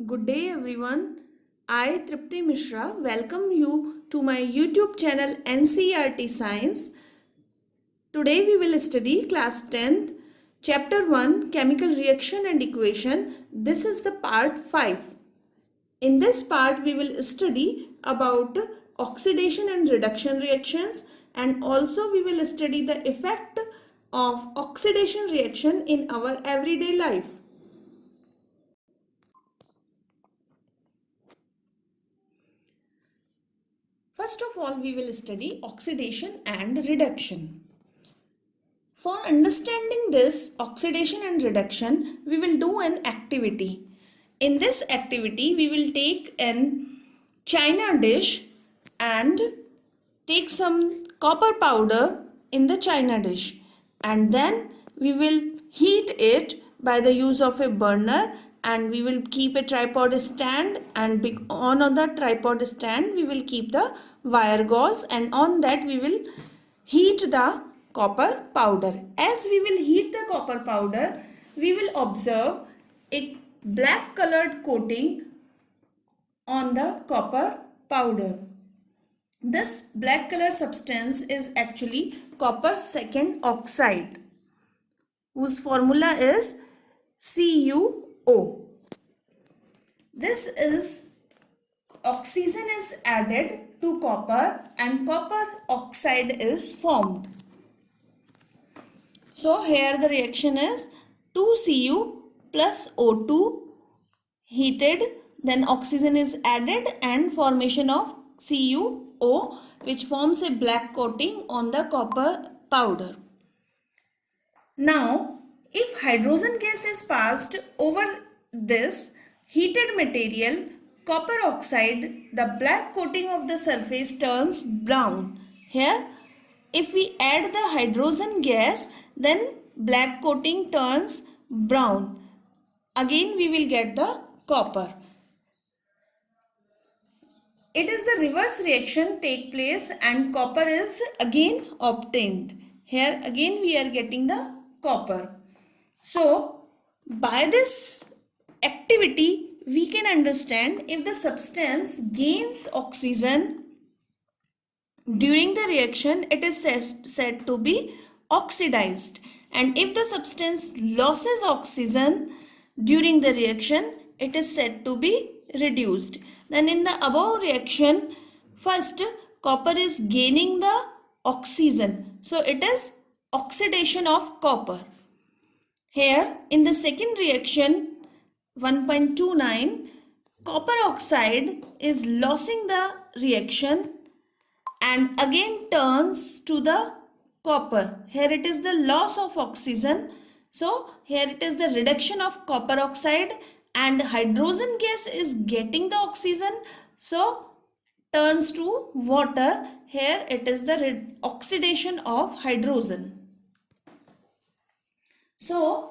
Good day everyone. I Tripti Mishra welcome you to my YouTube channel NCERT Science. Today we will study class 10th chapter 1 chemical reaction and equation. This is the part 5. In this part we will study about oxidation and reduction reactions, and also we will study the effect of oxidation reaction in our everyday life. First of all, we will study oxidation and reduction. For understanding this oxidation and reduction, we will do an activity. In this activity, we will take an china dish and take some copper powder in the china dish, and then we will heat it by the use of a burner, and we will keep a tripod stand, and on the tripod stand we will keep the wire gauze, and on that we will heat the copper powder. As we will heat the copper powder, we will observe a black colored coating on the copper powder. This black color substance is actually copper second oxide, whose formula is CuO. This is oxygen is added to copper and copper oxide is formed. So here the reaction is 2Cu plus O2 heated, then oxygen is added and formation of CuO, which forms a black coating on the copper powder. Now, if hydrogen gas is passed over this heated material, copper oxide, the black coating of the surface turns brown. Here, if we add the hydrogen gas, then black coating turns brown. Again, we will get the copper. It is the reverse reaction take place and copper is again obtained. Here again we are getting the copper. So by this activity we can understand if the substance gains oxygen during the reaction, it is said to be oxidized, and if the substance loses oxygen during the reaction, it is said to be reduced. Then in the above reaction, first copper is gaining the oxygen, so it is oxidation of copper. Here in the second reaction 1.29, copper oxide is losing the reaction and again turns to the copper. Here it is the loss of oxygen, so here it is the reduction of copper oxide, and hydrogen gas is getting the oxygen, so turns to water. Here it is the oxidation of hydrogen. So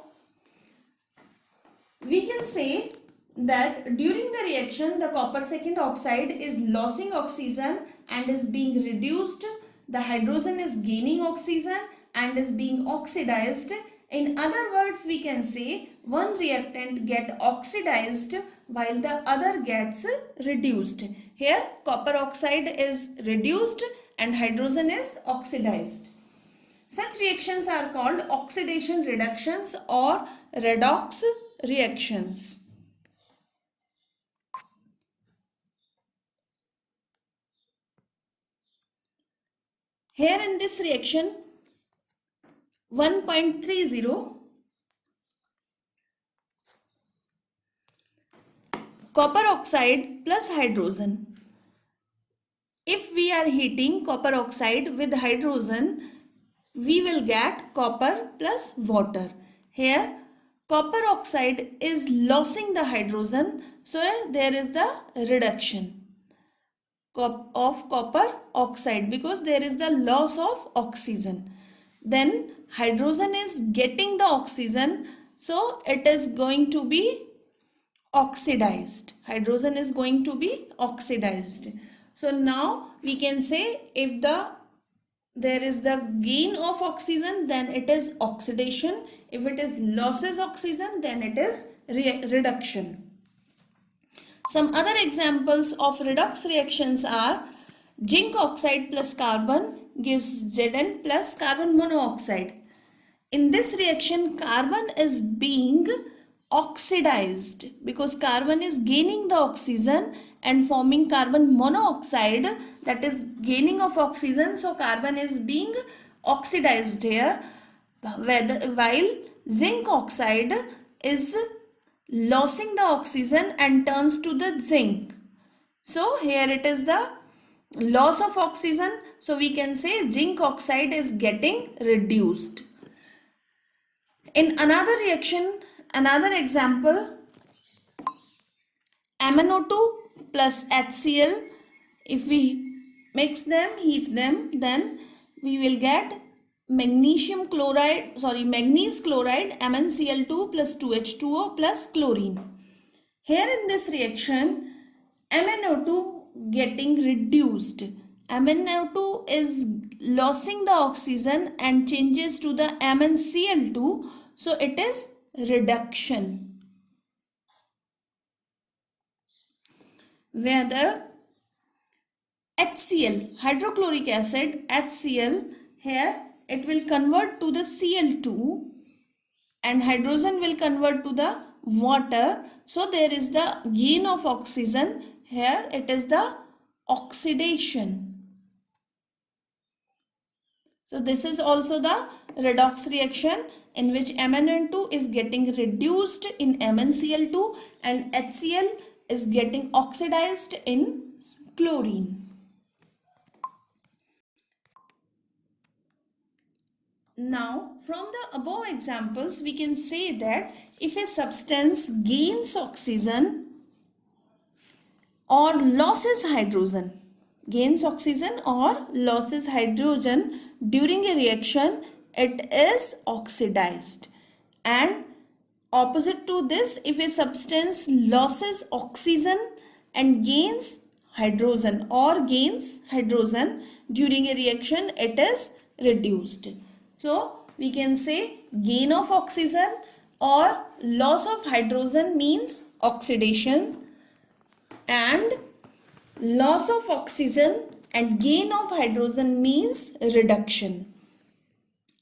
we can say that during the reaction the copper second oxide is losing oxygen and is being reduced, the hydrogen is gaining oxygen and is being oxidized. In other words, we can say one reactant get oxidized while the other gets reduced. Here copper oxide is reduced and hydrogen is oxidized. Such reactions are called oxidation reductions or redox reactions. Here in this reaction 1.30, copper oxide plus hydrogen. If we are heating copper oxide with hydrogen, we will get copper plus water. Here copper oxide is losing the hydrogen, so there is the reduction of copper oxide because there is the loss of oxygen. Then hydrogen is getting the oxygen, so it is going to be oxidized. Hydrogen is going to be oxidized. So now we can say if there is the gain of oxygen, then it is oxidation. If it is losses oxygen, then it is reduction. Some other examples of redox reactions are zinc oxide plus carbon gives Zn plus carbon monoxide. In this reaction, carbon is being oxidized because carbon is gaining the oxygen and forming carbon monoxide, that is gaining of oxygen. So carbon is being oxidized here, while zinc oxide is losing the oxygen and turns to the zinc. So here it is the loss of oxygen. So we can say zinc oxide is getting reduced. In another reaction, another example, MnO2 plus HCl, if we mix them, heat them, then we will get manganese chloride, MnCl2 plus 2H2O plus chlorine. Here in this reaction, MnO2 getting reduced. MnO2 is losing the oxygen and changes to the MnCl2. So it is reduction. Where the HCl, hydrochloric acid, HCl, here it will convert to the Cl2 and hydrogen will convert to the water. So there is the gain of oxygen. Here it is the oxidation. So this is also the redox reaction in which MnO2 is getting reduced in MnCl2 and HCl is getting oxidized in chlorine. Now, from the above examples, we can say that if a substance gains oxygen or losses hydrogen, during a reaction, it is oxidized. And opposite to this, if a substance losses oxygen and gains hydrogen during a reaction, it is reduced. So we can say gain of oxygen or loss of hydrogen means oxidation, and loss of oxygen and gain of hydrogen means reduction.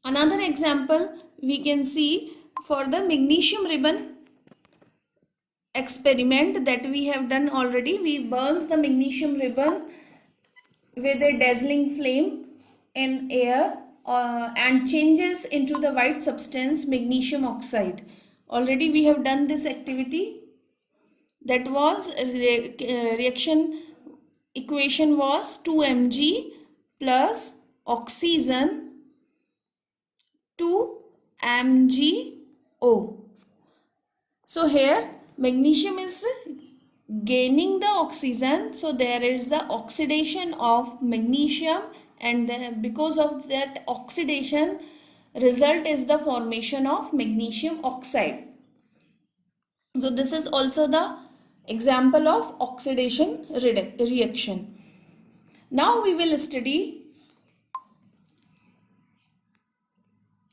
Another example we can see for the magnesium ribbon experiment that we have done already. We burns the magnesium ribbon with a dazzling flame in air and changes into the white substance magnesium oxide. Already we have done this activity. That was reaction equation was 2Mg plus oxygen 2MgO. So here magnesium is gaining the oxygen, so there is the oxidation of magnesium, and then because of that oxidation result is the formation of magnesium oxide. So this is also the example of oxidation reaction. Now we will study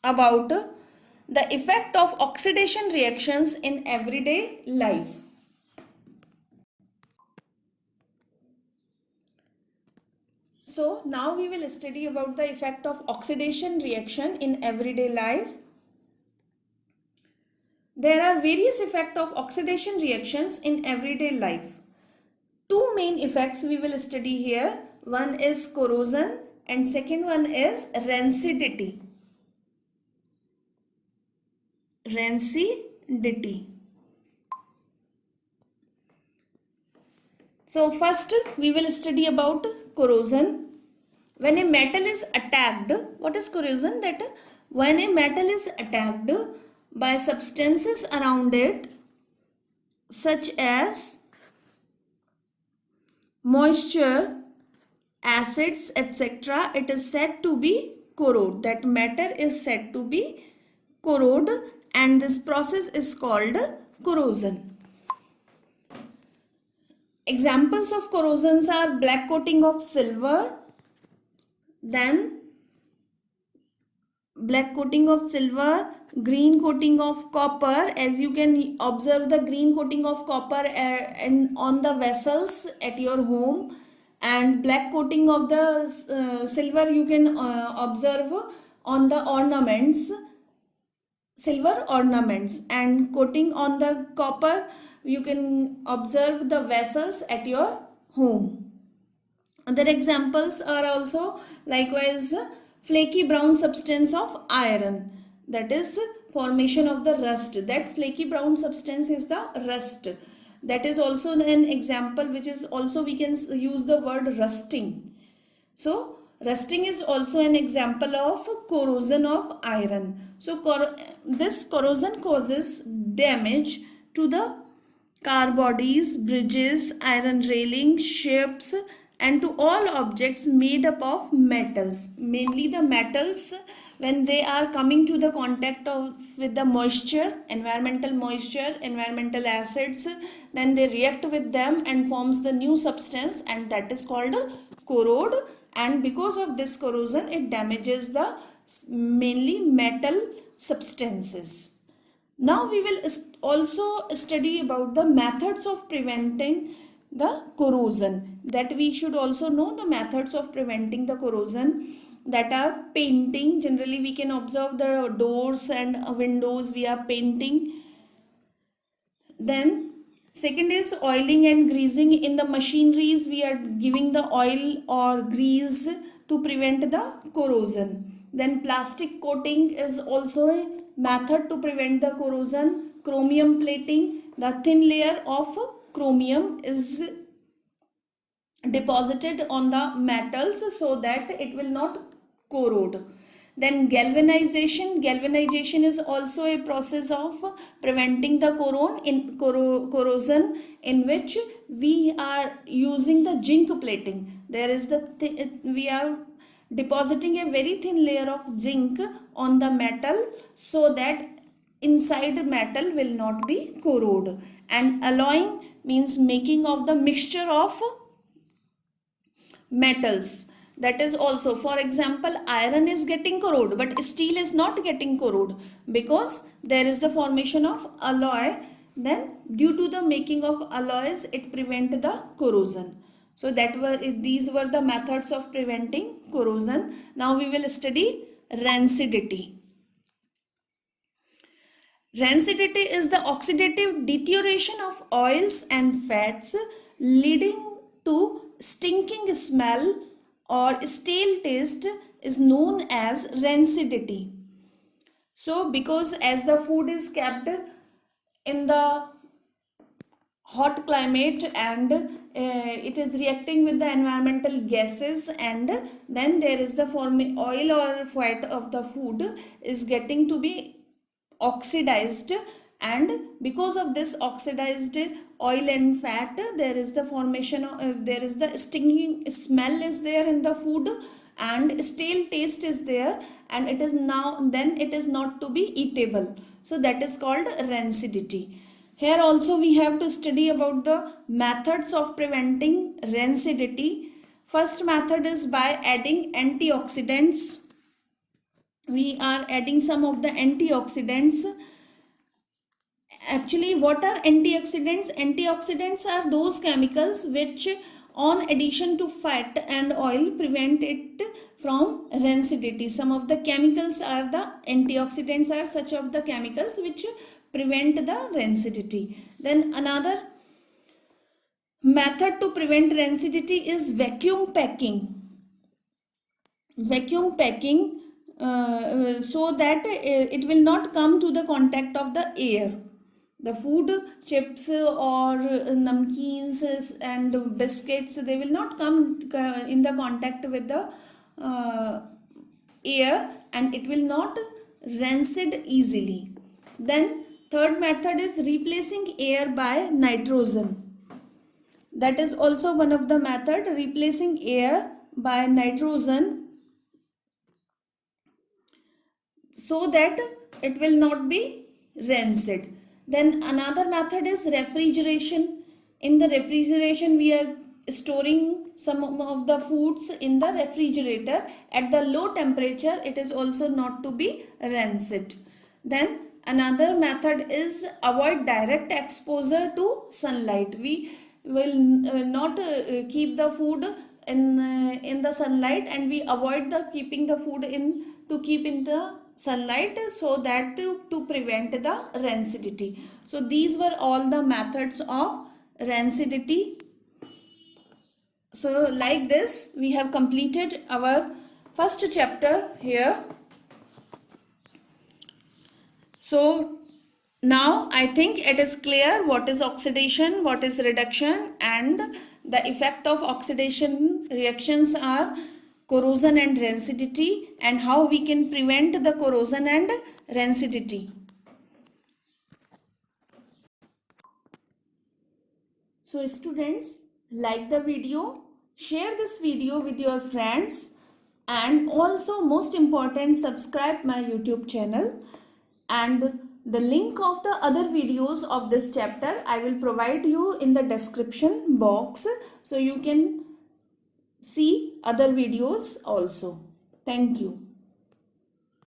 about the effect of oxidation reactions in everyday life. So now we will study about the effect of oxidation reaction in everyday life. There are various effects of oxidation reactions in everyday life. Two main effects we will study here. One is corrosion and second one is rancidity. So first we will study about corrosion. When a metal is attacked, what is corrosion? That when a metal is attacked by substances around it, such as moisture, acids, etc., it is said to be corrode. That matter is said to be corrode, and this process is called corrosion. Examples of corrosions are black coating of silver, then black coating of silver, green coating of copper. As you can observe the green coating of copper and on the vessels at your home, and black coating of the silver you can observe on the ornaments, silver ornaments, and coating on the copper you can observe the vessels at your home. Other examples are also likewise flaky brown substance of iron, that is formation of the rust. That flaky brown substance is the rust. That is also an example, which is also we can use the word rusting. So rusting is also an example of corrosion of iron. So this corrosion causes damage to the car bodies, bridges, iron railings, ships, and to all objects made up of metals. Mainly the metals, when they are coming to the contact with the moisture, environmental acids, then they react with them and forms the new substance, and that is called corrode. And because of this corrosion, it damages the mainly metal substances. Now we will also study about the methods of preventing the corrosion. That we should also know the methods of preventing the corrosion, that are painting. Generally we can observe the doors and windows we are painting. Then second is oiling and greasing. In the machineries we are giving the oil or grease to prevent the corrosion. Then plastic coating is also a method to prevent the corrosion. Chromium plating, the thin layer of chromium is deposited on the metals so that it will not corrode. Then galvanization is also a process of preventing the corrosion, in which we are using the zinc plating. There is we are depositing a very thin layer of zinc on the metal so that inside the metal will not be corrode. And alloying means making of the mixture of metals. That is also, for example, iron is getting corrode but steel is not getting corrode because there is the formation of alloy. Then due to the making of alloys, it prevent the corrosion. So these were the methods of preventing corrosion. Now we will study rancidity. Rancidity is the oxidative deterioration of oils and fats leading to stinking smell or stale taste is known as rancidity. So because as the food is kept in the hot climate and it is reacting with the environmental gases, and then there is the oil or fat of the food is getting to be oxidized, and because of this oxidized oil and fat, there is the formation of there is the stinging smell is there in the food and stale taste is there, and it is not to be eatable. So that is called rancidity. Here also we have to study about the methods of preventing rancidity. First method is by adding antioxidants. We are adding some of the antioxidants. Actually, what are antioxidants? Antioxidants are those chemicals which, on addition to fat and oil, prevent it from rancidity. Some of the chemicals are the antioxidants, are such of the chemicals which prevent the rancidity. Then another method to prevent rancidity is vacuum packing. Vacuum packing so that it will not come to the contact of the air. The food, chips or namkeens and biscuits, they will not come in the contact with the air, and it will not rancid easily. Then third method is replacing air by nitrogen. That is also one of the method, replacing air by nitrogen, so that it will not be rancid. Then another method is refrigeration. In the refrigeration we are storing some of the foods in the refrigerator at the low temperature, it is also not to be rancid. Then another method is avoid direct exposure to sunlight. We will not keep the food in the sunlight, and we avoid the keeping the food in the sunlight, so that to prevent the rancidity. So these were all the methods of rancidity. So like this we have completed our first chapter here. So now I think it is clear what is oxidation, what is reduction, and the effect of oxidation reactions are corrosion and rancidity, and how we can prevent the corrosion and rancidity. So students, like the video, share this video with your friends, and also most important, subscribe my YouTube channel, and the link of the other videos of this chapter I will provide you in the description box, so you can see other videos also. Thank you.